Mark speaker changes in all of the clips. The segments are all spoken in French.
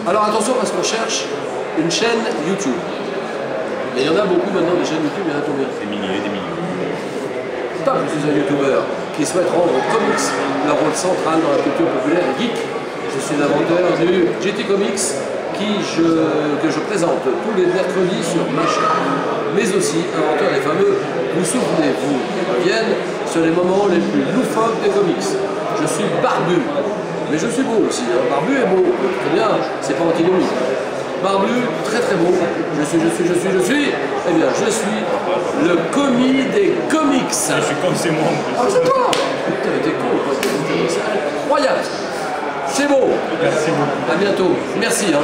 Speaker 1: Alors attention parce qu'on cherche une chaîne YouTube. Et il y en a beaucoup maintenant des chaînes YouTube, il y en a combien?
Speaker 2: Des milliers, des millions.
Speaker 1: Pas que je suis un YouTuber qui souhaite rendre aux comics leur rôle central dans la culture populaire et geek. Je suis l'inventeur du GT Comics que je présente tous les mercredis sur ma chaîne. Mais aussi inventeur des fameux, vous souvenez-vous, qui reviennent sur les moments les plus loufoques des comics. Je suis barbu, mais je suis beau aussi. Hein. Barbu est beau, très bien, c'est pas antinomique. Barbu, très très beau. Je suis. Eh bien, je suis le commis des comics.
Speaker 2: Je suis comme c'est moi.
Speaker 1: Ah, c'est toi. Putain, t'es con, c'est incroyable. C'est beau.
Speaker 2: Merci beaucoup.
Speaker 1: À bientôt. Merci. Hein.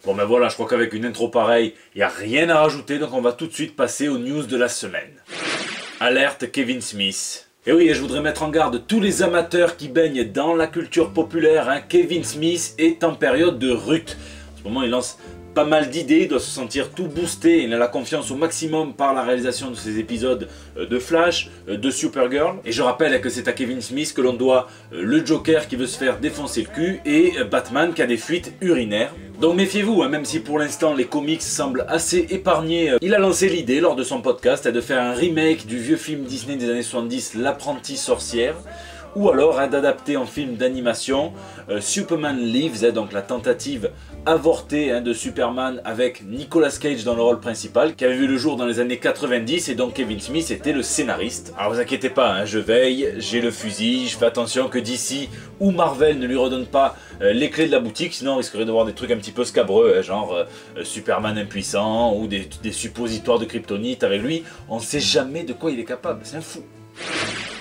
Speaker 2: Bon ben voilà, je crois qu'avec une intro pareille, il n'y a rien à rajouter, donc on va tout de suite passer aux news de la semaine. Alerte Kevin Smith. Et oui, je voudrais mettre en garde tous les amateurs qui baignent dans la culture populaire. Hein. Kevin Smith est en période de rut. En ce moment, il lance pas mal d'idées, il doit se sentir tout boosté. Il a la confiance au maximum par la réalisation de ses épisodes de Flash, de Supergirl. Et je rappelle que c'est à Kevin Smith que l'on doit le Joker qui veut se faire défoncer le cul et Batman qui a des fuites urinaires. Donc méfiez-vous, hein, même si pour l'instant les comics semblent assez épargnés. Il a lancé l'idée lors de son podcast de faire un remake du vieux film Disney des années 70, L'Apprentie Sorcière. Ou alors d'adapter en film d'animation Superman Lives, donc la tentative avortée de Superman avec Nicolas Cage dans le rôle principal, qui avait vu le jour dans les années 90, et donc Kevin Smith était le scénariste. Alors vous inquiétez pas, je veille, j'ai le fusil, je fais attention que DC ou Marvel ne lui redonne pas les clés de la boutique, sinon on risquerait de voir des trucs un petit peu scabreux, genre Superman impuissant ou des suppositoires de kryptonite avec lui. On sait jamais de quoi il est capable, c'est un fou.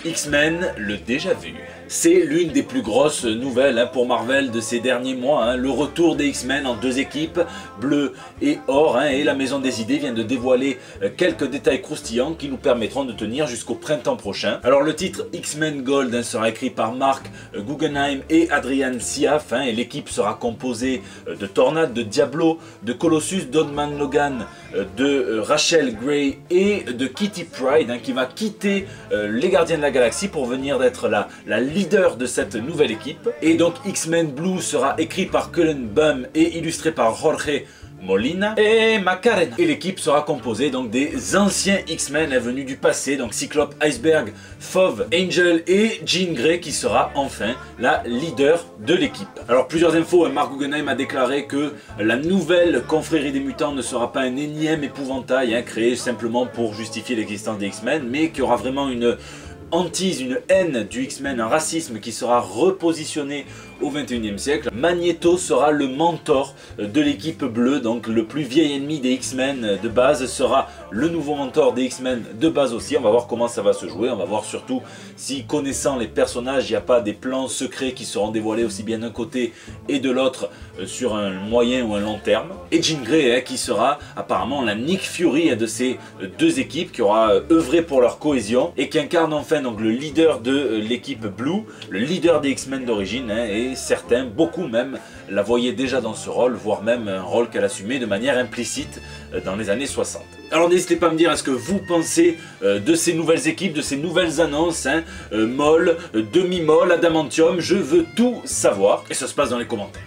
Speaker 2: X-Men, le déjà vu. C'est l'une des plus grosses nouvelles pour Marvel de ces derniers mois. Le retour des X-Men en deux équipes, bleu et or. Et la Maison des Idées vient de dévoiler quelques détails croustillants qui nous permettront de tenir jusqu'au printemps prochain. Alors le titre X-Men Gold sera écrit par Mark Guggenheim et Adrian Siaf. Et l'équipe sera composée de Tornade, de Diablo, de Colossus, d'Oldman Logan, de Rachel Gray et de Kitty Pryde qui va quitter les Gardiens de la Galaxie pour venir d'être la leader de cette nouvelle équipe. Et donc X-Men Blue sera écrit par Cullen Bunn et illustré par Jorge Molina et Macarena. Et l'équipe sera composée donc des anciens X-Men venus du passé, donc Cyclope, Iceberg, Fauve, Angel et Jean Grey qui sera enfin la leader de l'équipe. Alors plusieurs infos, Mark Guggenheim a déclaré que la nouvelle confrérie des mutants ne sera pas un énième épouvantail créé simplement pour justifier l'existence des X-Men, mais qu'il y aura vraiment une hantise, une haine du X-Men, un racisme qui sera repositionné au 21e siècle. Magneto sera le mentor de l'équipe bleue, donc le plus vieil ennemi des X-Men de base sera le nouveau mentor des X-Men de base aussi. On va voir comment ça va se jouer, on va voir surtout si, connaissant les personnages, il n'y a pas des plans secrets qui seront dévoilés aussi bien d'un côté et de l'autre sur un moyen ou un long terme. Et Jean Grey qui sera apparemment la Nick Fury de ces deux équipes, qui aura œuvré pour leur cohésion et qui incarne enfin donc le leader de l'équipe Blue, le leader des X-Men d'origine, et certains, beaucoup même, la voyaient déjà dans ce rôle, voire même un rôle qu'elle assumait de manière implicite dans les années 60. Alors n'hésitez pas à me dire ce que vous pensez de ces nouvelles équipes, de ces nouvelles annonces, molle, demi-molle, adamantium, je veux tout savoir, et ça se passe dans les commentaires.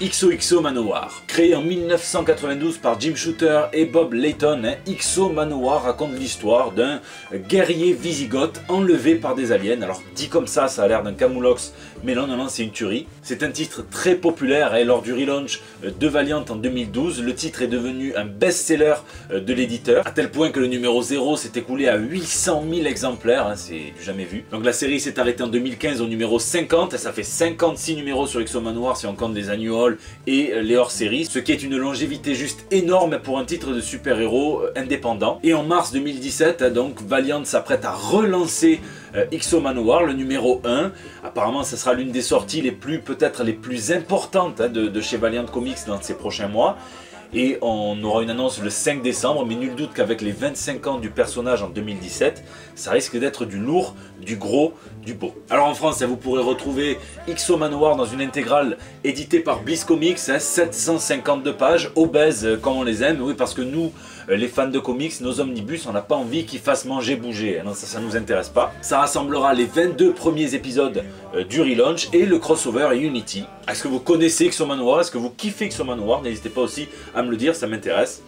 Speaker 2: XOXO Manowar. Créé en 1992 par Jim Shooter et Bob Layton, XO Manowar raconte l'histoire d'un guerrier wisigoth enlevé par des aliens. Alors dit comme ça a l'air d'un camoulox, mais non, c'est une tuerie. C'est un titre très populaire et lors du relaunch de Valiant en 2012, le titre est devenu un best-seller de l'éditeur, à tel point que le numéro 0 s'est écoulé à 800 000 exemplaires, c'est du jamais vu. Donc la série s'est arrêtée en 2015 au numéro 50, et ça fait 56 numéros sur XO Manowar si on compte les annuals et les hors-séries, ce qui est une longévité juste énorme pour un titre de super-héros indépendant. Et en mars 2017, donc Valiant s'apprête à relancer XO Manowar, le numéro 1. Apparemment, ça sera l'une des sorties peut-être les plus importantes de chez Valiant Comics dans ces prochains mois. Et on aura une annonce le 5 décembre, mais nul doute qu'avec les 25 ans du personnage en 2017, ça risque d'être du lourd du gros, du beau. Alors en France, vous pourrez retrouver XO Manowar dans une intégrale éditée par Bliss Comics, 752 pages, obèses comme on les aime. Oui, parce que nous, les fans de comics, nos omnibus, on n'a pas envie qu'ils fassent manger bouger. Non, ça nous intéresse pas. Ça rassemblera les 22 premiers épisodes du relaunch et le crossover Unity. Est-ce que vous connaissez XO Manowar? Est-ce que vous kiffez XO Manowar? N'hésitez pas aussi à me le dire, ça m'intéresse.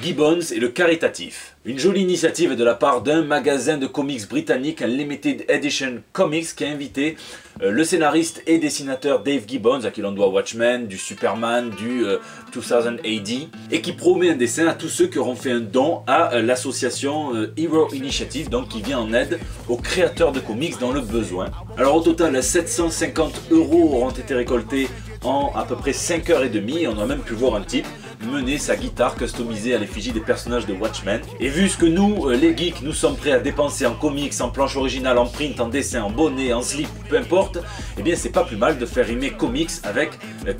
Speaker 2: Gibbons et le caritatif. Une jolie initiative de la part d'un magasin de comics britannique, un Limited Edition Comics, qui a invité le scénariste et dessinateur Dave Gibbons, à qui l'on doit Watchmen, du Superman, du 2000 AD, et qui promet un dessin à tous ceux qui auront fait un don à l'association Hero Initiative, donc qui vient en aide aux créateurs de comics dans le besoin. Alors au total, 750 € auront été récoltés en à peu près 5h30, et on a même pu voir un type mener sa guitare customisée à l'effigie des personnages de Watchmen. Et vu ce que nous, les geeks, nous sommes prêts à dépenser en comics, en planche originale, en print, en dessin, en bonnet, en slip, peu importe, eh bien c'est pas plus mal de faire rimer comics avec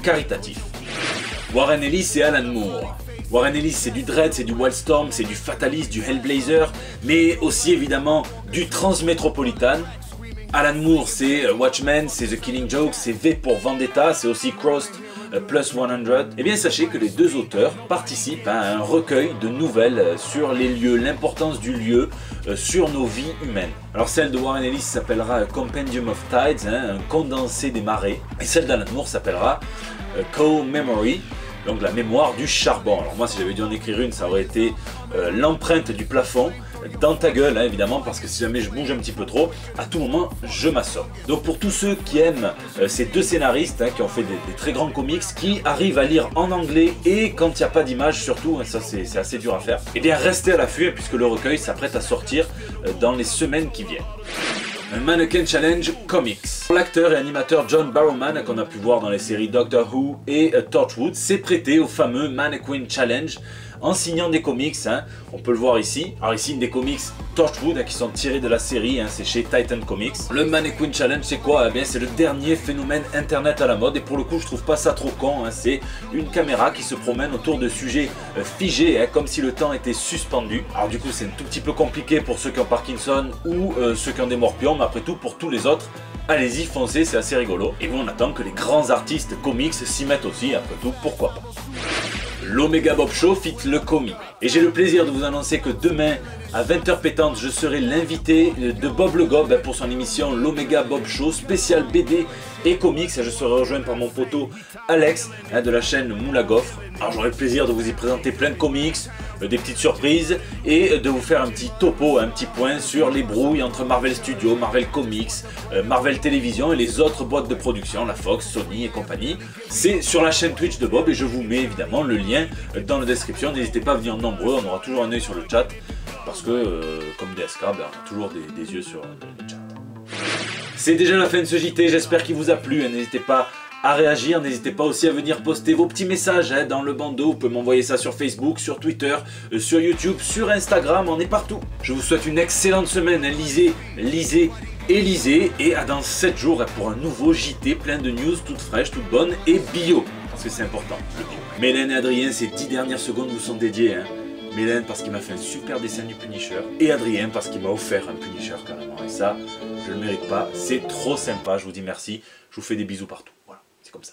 Speaker 2: caritatif. Warren Ellis et Alan Moore. Warren Ellis, c'est du Dread, c'est du Wildstorm, c'est du Fatalist, du Hellblazer, mais aussi évidemment du Transmetropolitan. Alan Moore, c'est Watchmen, c'est The Killing Joke, c'est V pour Vendetta, c'est aussi Crossed Plus 100. Et bien sachez que les deux auteurs participent à un recueil de nouvelles sur les lieux, l'importance du lieu sur nos vies humaines. Alors celle de Warren Ellis s'appellera Compendium of Tides, un condensé des marées, et celle d'Alan Moore s'appellera Co-Memory, donc la mémoire du charbon. Alors moi si j'avais dû en écrire une, ça aurait été l'empreinte du plafond dans ta gueule, hein, évidemment, parce que si jamais je bouge un petit peu trop, à tout moment je m'assomme. Donc pour tous ceux qui aiment ces deux scénaristes, qui ont fait des très grands comics, qui arrivent à lire en anglais et quand il n'y a pas d'image surtout, ça c'est assez dur à faire, et bien restez à l'affût puisque le recueil s'apprête à sortir dans les semaines qui viennent. Un Mannequin Challenge Comics. L'acteur et animateur John Barrowman, qu'on a pu voir dans les séries Doctor Who et Torchwood, s'est prêté au fameux Mannequin Challenge en signant des comics, on peut le voir ici. Alors ici, des comics Torchwood qui sont tirés de la série, c'est chez Titan Comics. Le Mannequin Challenge, c'est quoi? Eh bien, c'est le dernier phénomène internet à la mode, et pour le coup, je trouve pas ça trop con. C'est une caméra qui se promène autour de sujets figés, comme si le temps était suspendu. Alors du coup, c'est un tout petit peu compliqué pour ceux qui ont Parkinson ou ceux qui ont des morpions, mais après tout, pour tous les autres, allez-y, foncez, c'est assez rigolo. Et on attend que les grands artistes comics s'y mettent aussi, après tout, pourquoi pas. L'Omega Bob Show fit le Comi. Et j'ai le plaisir de vous annoncer que demain, à 20h pétante, je serai l'invité de Bob Le Gob pour son émission l'Omega Bob Show, spécial BD et comics. Je serai rejoint par mon poteau Alex de la chaîne Moula Gaufre. Alors j'aurai le plaisir de vous y présenter plein de comics, des petites surprises et de vous faire un petit topo, un petit point sur les brouilles entre Marvel Studios, Marvel Comics, Marvel Télévision et les autres boîtes de production, la Fox, Sony et compagnie. C'est sur la chaîne Twitch de Bob et je vous mets évidemment le lien dans la description. N'hésitez pas à venir nombreux, on aura toujours un œil sur le chat parce que comme DSK, on a toujours des yeux sur le chat. C'est déjà la fin de ce JT, j'espère qu'il vous a plu, n'hésitez pas à réagir, n'hésitez pas aussi à venir poster vos petits messages dans le bandeau, vous pouvez m'envoyer ça sur Facebook, sur Twitter, sur YouTube, sur Instagram, on est partout. Je vous souhaite une excellente semaine, lisez, lisez et lisez, et à dans 7 jours pour un nouveau JT plein de news toutes fraîches, toutes bonnes et bio, parce que c'est important, le bio. Mélène et Adrien, ces 10 dernières secondes vous sont dédiées. Mélène parce qu'il m'a fait un super dessin du Punisher, et Adrien parce qu'il m'a offert un Punisher carrément, et ça, je ne le mérite pas, c'est trop sympa, je vous dis merci, je vous fais des bisous partout, voilà, c'est comme ça.